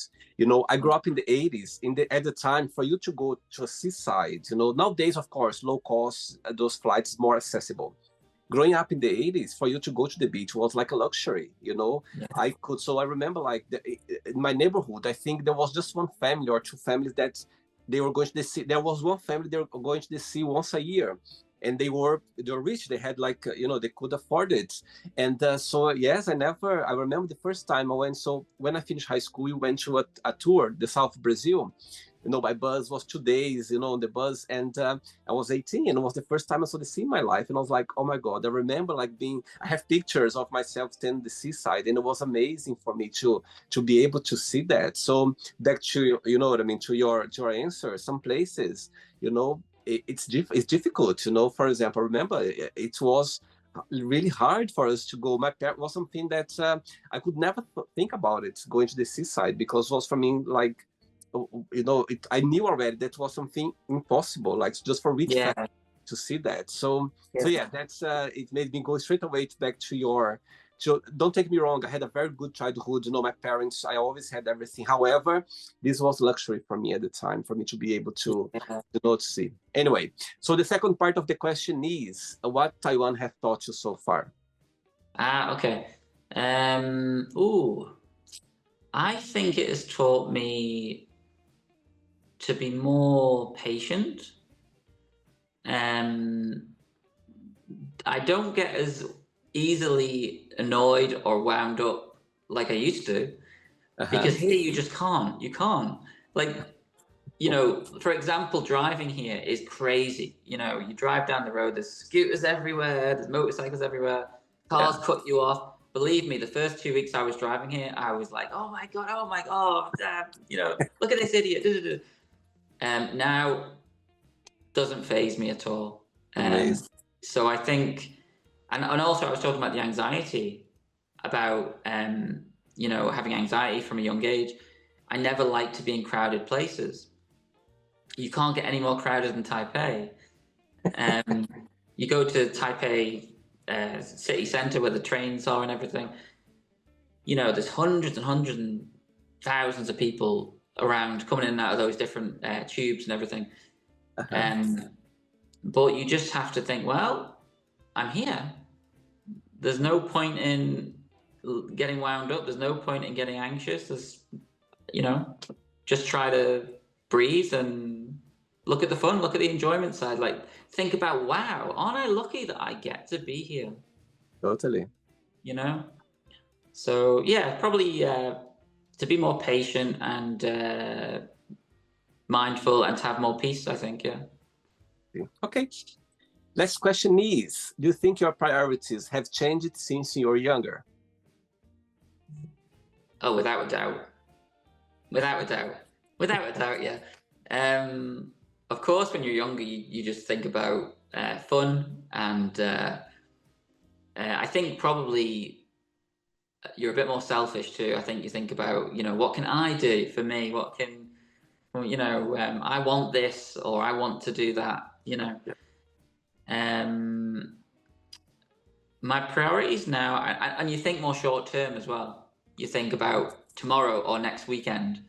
I grew up in the 80s. At the time, for you to go to a seaside, nowadays, of course, low cost, those flights more accessible. Growing up in the 80s, for you to go to the beach was like a luxury, Yeah. I remember in my neighborhood, I think there was just one family or two families that they were going to the sea. There was one family, they were going to the sea once a year. And they were rich. They had they could afford it. And so, yes, I remember the first time I went. So when I finished high school, we went to a tour, the South of Brazil. My bus was 2 days, on the bus. And I was 18 and it was the first time I saw the sea in my life. And I was like, oh my God, I remember I have pictures of myself standing the seaside. And it was amazing for me to be able to see that. So back to, to your answer, some places, it's difficult, For example, remember, it was really hard for us to go. My parents was something that I could never think about it, going to the seaside, because it was for me like, I knew already that was something impossible, like just for rich families to see that. So yeah, that's it made me go straight away back to your. So don't take me wrong, I had a very good childhood. My parents, I always had everything. However, this was luxury for me at the time, for me to be able to see. Anyway, so the second part of the question is, what Taiwan has taught you so far? Okay. I think it has taught me to be more patient. I don't get as easily annoyed or wound up like I used to, because here you just can't. You can't. For example, driving here is crazy. You drive down the road, there's scooters everywhere, there's motorcycles everywhere, cars cut you off. Believe me, the first 2 weeks I was driving here, I was like, oh my God, look at this idiot. Now, doesn't faze me at all. Amazing. So I think, and also I was talking about the anxiety about, you know, having anxiety from a young age. I never like to be in crowded places. You can't get any more crowded than Taipei. You go to Taipei city center where the trains are and everything. You know, there's hundreds and hundreds and thousands of people around coming in and out of those different tubes and everything. But you just have to think, well, I'm here. There's no point in getting wound up. There's no point in getting anxious. There's, you know, just try to breathe and look at the fun, look at the enjoyment side. Like, think about, wow, aren't I lucky that I get to be here? Totally. You know? So, yeah, probably to be more patient and mindful and to have more peace, I think, yeah. Okay. Next question is, do you think your priorities have changed since you were younger? Oh, without a doubt. Without a doubt. Without a doubt, yeah. Of course, when you're younger, you just think about fun, and I think probably you're a bit more selfish too. I think you think about, you know, what can I do for me? What can, you know, I want this or I want to do that, you know. My priorities now, and you think more short term as well. You think about tomorrow or next weekend,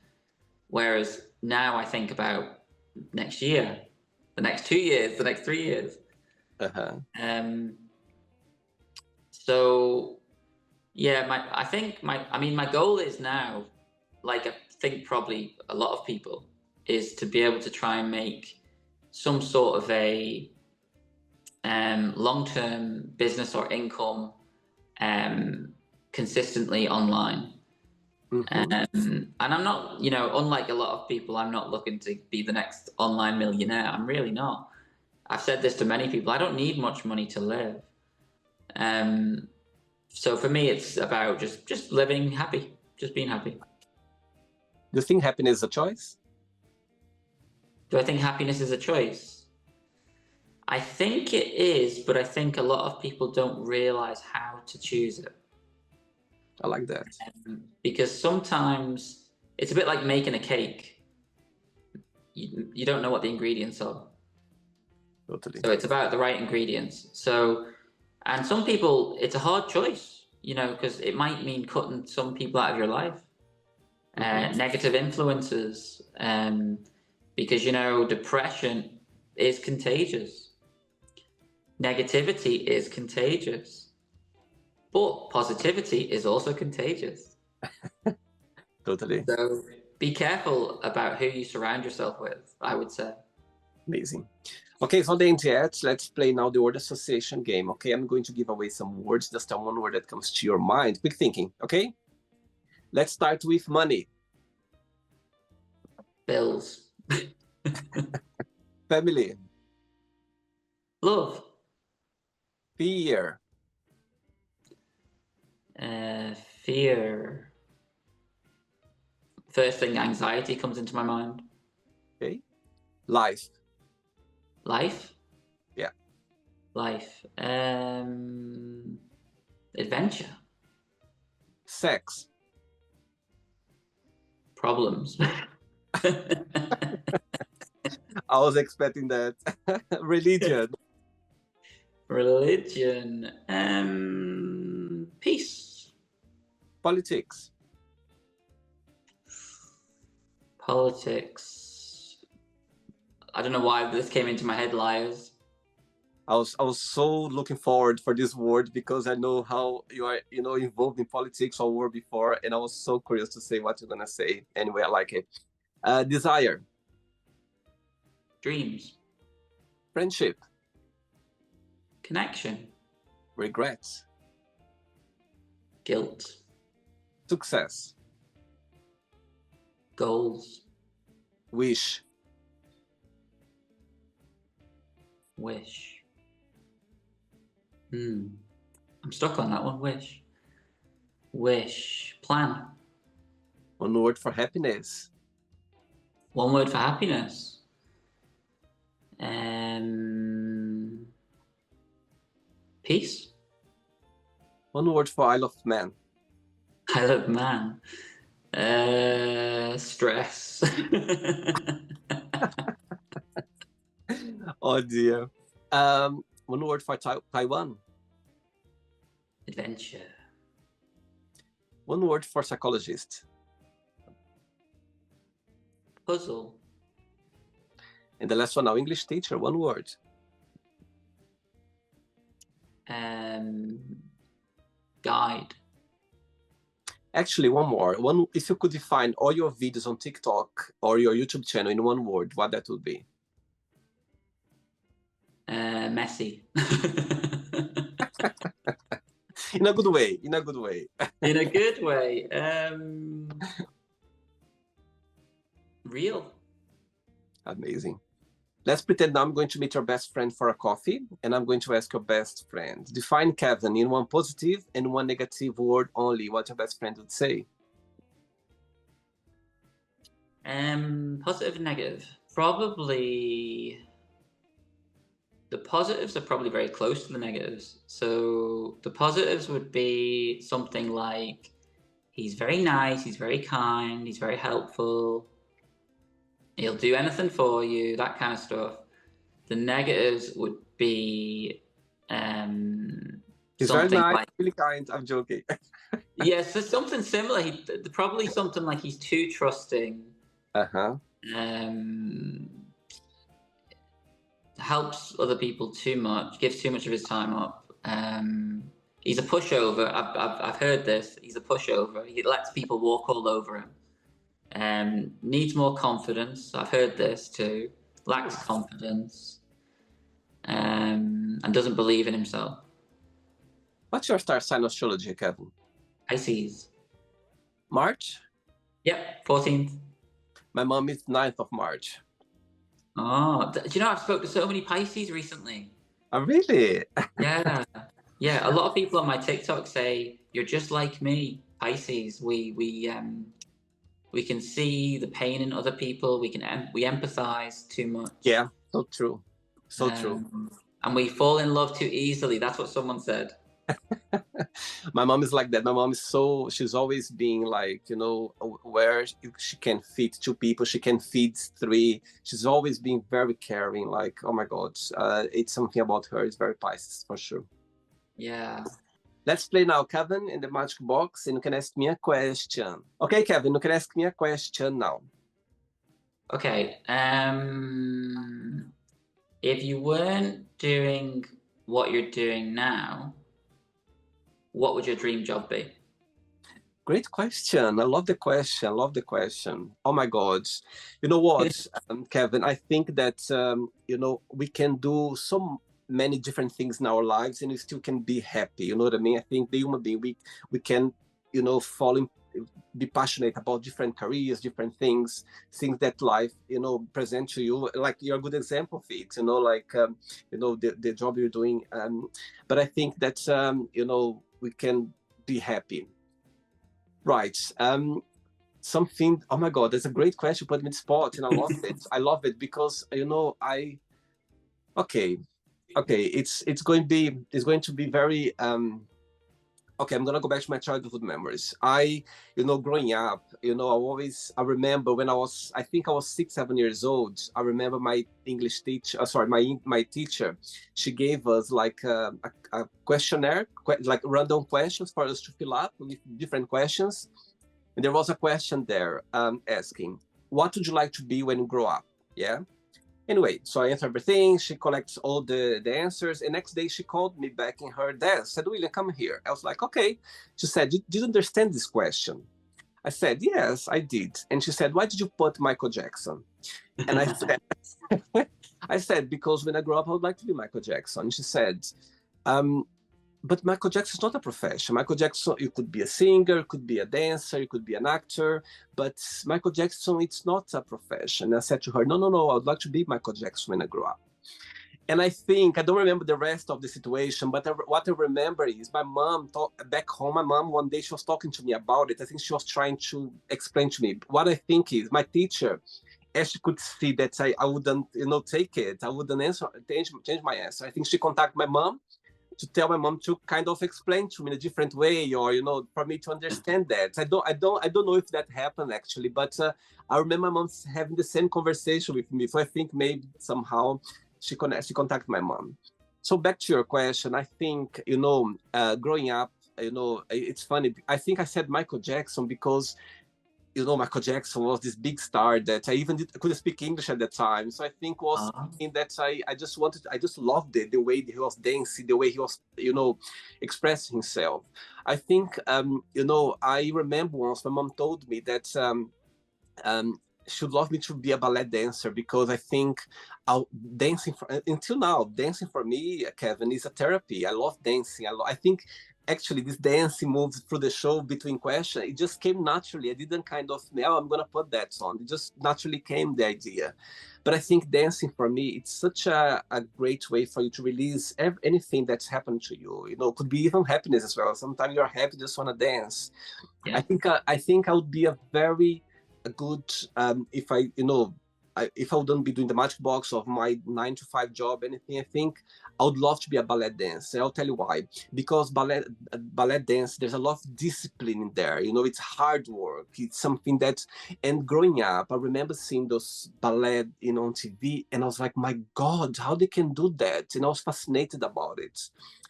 whereas now I think about next year, the next 2 years, the next 3 years. So yeah, my goal is now, like I think probably a lot of people, is to be able to try and make some sort of a long-term business or income consistently online. And I'm not, you know, unlike a lot of people, I'm not looking to be the next online millionaire. I'm really not. I've said this to many people. I don't need much money to live. So for me, it's about just living happy, just being happy. Do you think happiness is a choice? Do I think happiness is a choice? I think it is, but I think a lot of people don't realize how to choose it. I like that. Because sometimes it's a bit like making a cake. You don't know what the ingredients are. Totally. So it's about the right ingredients. So, and some people, it's a hard choice, you know, because it might mean cutting some people out of your life. Negative influences, because, you know, depression is contagious. Negativity is contagious. But positivity is also contagious. Totally. So be careful about who you surround yourself with, I would say. Amazing. Okay, for the internet, let's play now the word association game. Okay, I'm going to give away some words. Just tell one word that comes to your mind. Quick thinking, okay? Let's start with money. Bills. Family. Love. Fear. Fear. First thing, anxiety comes into my mind. Okay. Life. Life? Yeah. Life. Adventure. Sex. Problems. I was expecting that. Religion. Religion. Peace. Politics. Politics. I don't know why this came into my head. Liars. I was so looking forward for this word because I know how you are, you know, involved in politics or were before, and I was so curious to say what you're gonna say. Anyway, I like it. Desire. Dreams. Friendship. Connection. Regrets. Guilt. Success. Goals. Wish. Wish. I'm stuck on that one. Wish. Wish. Plan. One word for happiness. One word for happiness. Peace. One word for Isle of Man. Isle of Man. Stress. Oh dear. One word for Taiwan. Adventure. One word for psychologist. Puzzle. And the last one now, English teacher. One word. Guide. Actually, one more. One, if you could define all your videos on TikTok or your YouTube channel in one word, what that would be? Messy. In a good way. In a good way. In a good way. Real. Amazing. Let's pretend now I'm going to meet your best friend for a coffee, and I'm going to ask your best friend. Define Kevin in one positive and one negative word only. What your best friend would say? Positive and negative. Probably the positives are probably very close to the negatives. So the positives would be something like he's very nice, he's very kind, he's very helpful. He'll do anything for you, that kind of stuff. The negatives would be He's very nice, like, really kind. I'm joking. Yes, there's something similar. Probably something like he's too trusting. Helps other people too much, gives too much of his time up. He's a pushover. I've heard this. He's a pushover. He lets people walk all over him. Needs more confidence. I've heard this too. Lacks confidence. And doesn't believe in himself. What's your star sign astrology, Kevin? Pisces. March? Yep, 14th. My mom is 9th of March. Oh, do you know, I've spoken to so many Pisces recently. Oh, really? Yeah. Yeah, a lot of people on my TikTok say, you're just like me, Pisces. We can see the pain in other people. We empathize too much. Yeah, so true. So true. And we fall in love too easily. That's what someone said. My mom is like that. My mom is she's always being like, you know, where she can feed 2 people, she can feed 3. She's always being very caring. Like, oh my God, it's something about her. It's very Pisces for sure. Yeah. Let's play now, Kevin, in the magic box, and you can ask me a question. Okay, Kevin, you can ask me a question now. Okay. If you weren't doing what you're doing now, what would your dream job be? Great question. I love the question. Oh my God. You know what, Kevin, I think that, you know, we can do so many different things in our lives and we still can be happy. You know what I mean? I think the human being, we can, you know, be passionate about different careers, different things that life, you know, present to you. Like, you're a good example of it, you know, like, you know, the job you're doing. But I think that, you know, we can be happy. Right. Something, oh my God, that's a great question. Put me in the spot, and I love it. I love it because, you know, okay, it's going to be very, okay, I'm gonna go back to my childhood memories. You know, growing up, you know, I remember when I think I was 6, 7 years old. I remember my English teacher, my teacher, she gave us like a questionnaire, like random questions for us to fill up with different questions. And there was a question there asking, what would you like to be when you grow up? Yeah. Anyway, so I answer everything. She collects all the answers. And next day she called me back in her desk, said, William, come here. I was like, okay. She said, did you understand this question? I said, yes, I did. And she said, why did you put Michael Jackson? And I said, because when I grow up, I would like to be Michael Jackson. And she said, but Michael Jackson is not a profession. Michael Jackson, you could be a singer, you could be a dancer, you could be an actor, but Michael Jackson, it's not a profession. And I said to her, no, I would like to be Michael Jackson when I grow up. And I don't remember the rest of the situation, but what I remember is my mom, back home, one day she was talking to me about it. I think she was trying to explain to me. What I think is my teacher as she could see that I wouldn't, take it, I wouldn't change my answer. I think she contacted my mom to tell my mom to kind of explain to me in a different way, or for me to understand that. I don't know if that happened actually, but I remember my mom having the same conversation with me. So I think maybe somehow she contacted my mom. So back to your question, I think growing up, it's funny. I think I said Michael Jackson because Michael Jackson was this big star that I even couldn't speak English at the time. So I think was something that I just loved it, the way he was dancing, the way he was, expressing himself. I think, I remember once my mom told me that she would love me to be a ballet dancer because I think until now, dancing for me, Kevin, is a therapy. I love dancing. I think actually this dancing moves through the show between questions. It just came naturally. I didn't kind of, I'm going to put that on. It just naturally came, the idea. But I think dancing for me, it's such a great way for you to release anything that's happened to you. Could be even happiness as well. Sometimes you're happy, just want to dance. Yeah. I think I would be a very good, if I wouldn't be doing the magic box of my 9-to-5 job, anything, I think I would love to be a ballet dancer. I'll tell you why. Because ballet dance, there's a lot of discipline in there. It's hard work. It's something that, and growing up, I remember seeing those ballet, on TV, and I was like, my God, how they can do that? And I was fascinated about it.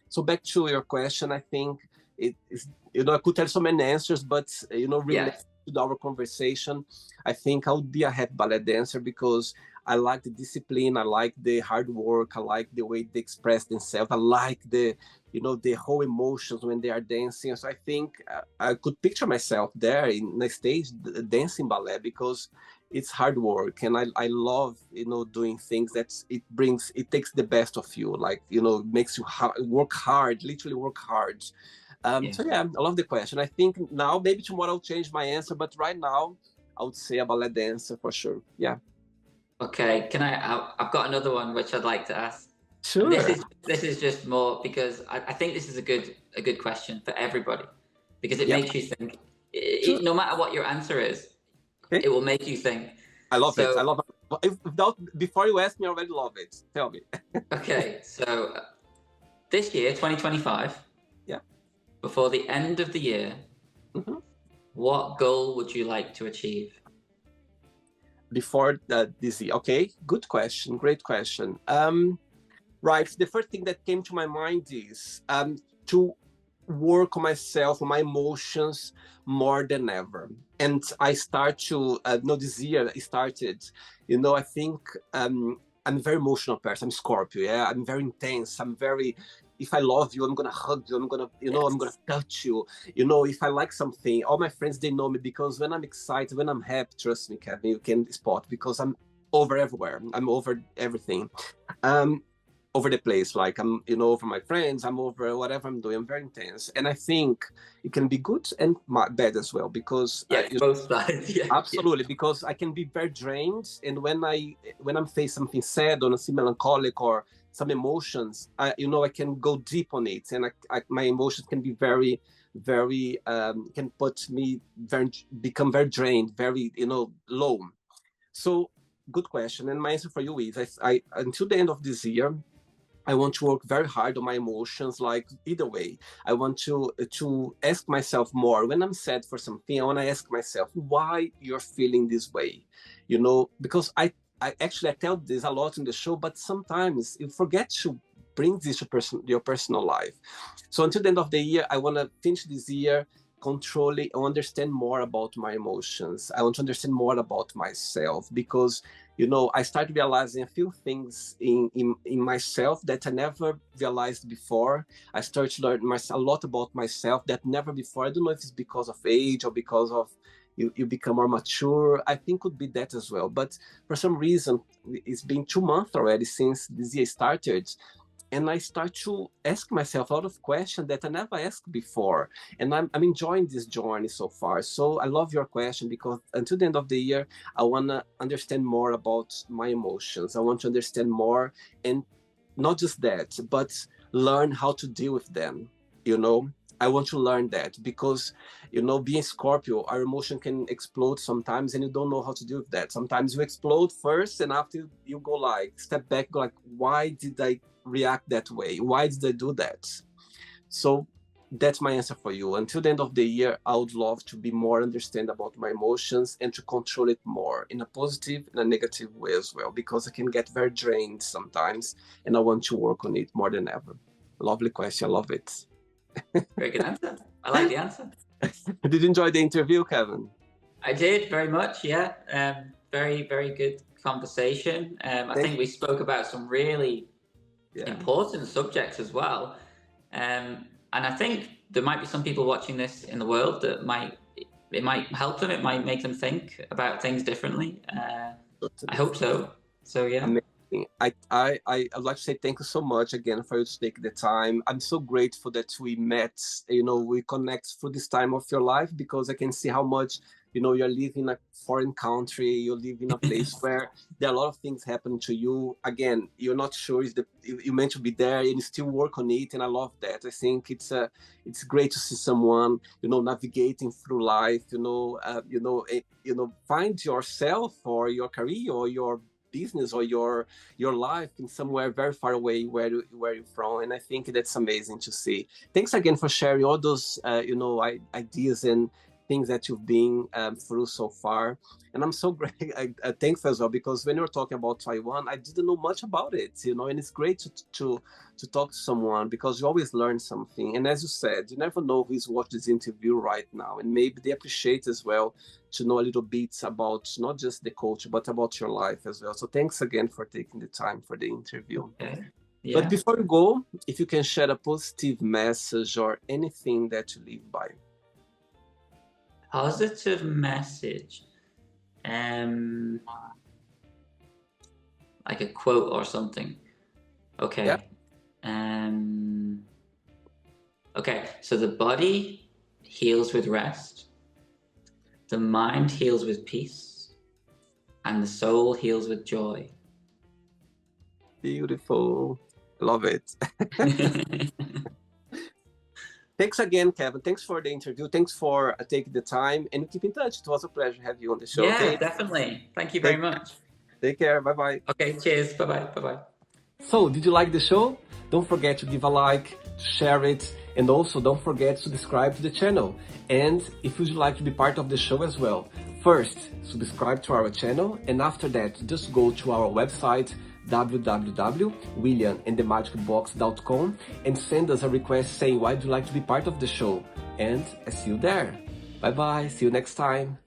So back to your question, I think it is, I could tell so many answers, but, really to our conversation, I think I would be a happy ballet dancer because I like the discipline, I like the hard work, I like the way they express themselves, I like the whole emotions when they are dancing. So I think I could picture myself there in the stage dancing ballet because it's hard work, and I love doing things that it takes the best of you, like makes you work hard, literally work hard. So yeah, I love the question. I think now, maybe tomorrow I'll change my answer, but right now I would say a ballet dancer for sure. Yeah. Okay, I've got another one which I'd like to ask. Sure. This is just more because I think this is a good question for everybody because it makes you think. Sure. No matter what your answer is, it will make you think. I love it. I love it. Before you ask me, I already love it. Tell me. Okay, so this year, 2025. Yeah. Before the end of the year, what goal would you like to achieve? Before this year, okay, good question, great question. Right, the first thing that came to my mind is to work on myself, on my emotions more than ever. And I start to this year I started, I think I'm a very emotional person. I'm Scorpio, yeah. I'm very intense. If I love you, I'm gonna hug you. I'm gonna, I'm gonna touch you. If I like something, all my friends, they know me because when I'm excited, when I'm happy, trust me, Kevin, you can spot because I'm over everywhere. I'm over everything. Over the place, like I'm, over my friends, I'm over whatever I'm doing. I'm very intense, and I think it can be good and bad as well because both sides. Yeah, absolutely. Because I can be very drained, and when I'm facing something sad or something melancholic or some emotions, I can go deep on it, and my emotions can be very, very can become very drained, very low. So good question, and my answer for you is I until the end of this year, I want to work very hard on my emotions. Like either way, I want to ask myself more. When I'm sad for something, I want to ask myself why you're feeling this way, because I tell this a lot in the show, but sometimes you forget to bring this to your personal life. So until the end of the year, I want to finish this year controlling, understand more about my emotions. I want to understand more about myself because I started realizing a few things in myself that I never realized before. I started to learn a lot about myself that never before. I don't know if it's because of age or because of you become more mature. I think could be that as well. But for some reason, it's been 2 months already since this year started. And I start to ask myself a lot of questions that I never asked before. And I'm enjoying this journey so far. So I love your question because until the end of the year, I want to understand more about my emotions. I want to understand more, and not just that, but learn how to deal with them, I want to learn that because, you know, being Scorpio, our emotion can explode sometimes and you don't know how to deal with that. Sometimes you explode first and after you go like, step back, go like, why did I react that way? Why did I do that? So that's my answer for you. Until the end of the year, I would love to be more understand about my emotions and to control it more in a positive and a negative way as well, because I can get very drained sometimes and I want to work on it more than ever. Lovely question. I love it. Very good answer. I like the answer. Did you enjoy the interview, Kevin? I did very much, yeah. Very, very good conversation. I think we spoke about some really important subjects as well. And I think there might be some people watching this in the world that it might help them. It might make them think about things differently. I hope so. So yeah. Amazing. I'd like to say thank you so much again for you to take the time. I'm so grateful that we met, you know, we connect through this time of your life, because I can see how much, you know, you're living in a foreign country, you live in a place where there are a lot of things happen to you. Again, you're not sure if you meant to be there and you still work on it. And I love that. I think it's great to see someone, you know, navigating through life, find yourself or your career or your business or your life in somewhere very far away where you're from. And I think that's amazing to see. Thanks again for sharing all those ideas and things that you've been through so far. And I'm so great, thankful as well, because when you're talking about Taiwan, I didn't know much about it, you know, and it's great to talk to someone, because you always learn something. And as you said, you never know who's watching this interview right now, and maybe they appreciate as well to know a little bit about not just the culture, but about your life as well. So thanks again for taking the time for the interview. Okay. Yeah. But before you go, if you can share a positive message or anything that you live by. Positive message. Like a quote or something. Okay. Yeah. Okay, so the body heals with rest, the mind heals with peace, and the soul heals with joy. Beautiful. Love it. Thanks again, Kevin. Thanks for the interview. Thanks for taking the time, and keep in touch. It was a pleasure to have you on the show. Yeah, okay? Definitely. Thank you very much. Take care. Bye-bye. Okay, cheers. Bye-bye. Bye-bye. So, did you like the show? Don't forget to give a like, share it, and also don't forget to subscribe to the channel. And if you'd like to be part of the show as well, first, subscribe to our channel, and after that, just go to our website, www.williamandthemagicbox.com, and send us a request saying why would you like to be part of the show. And I see you there. Bye-bye. See you next time.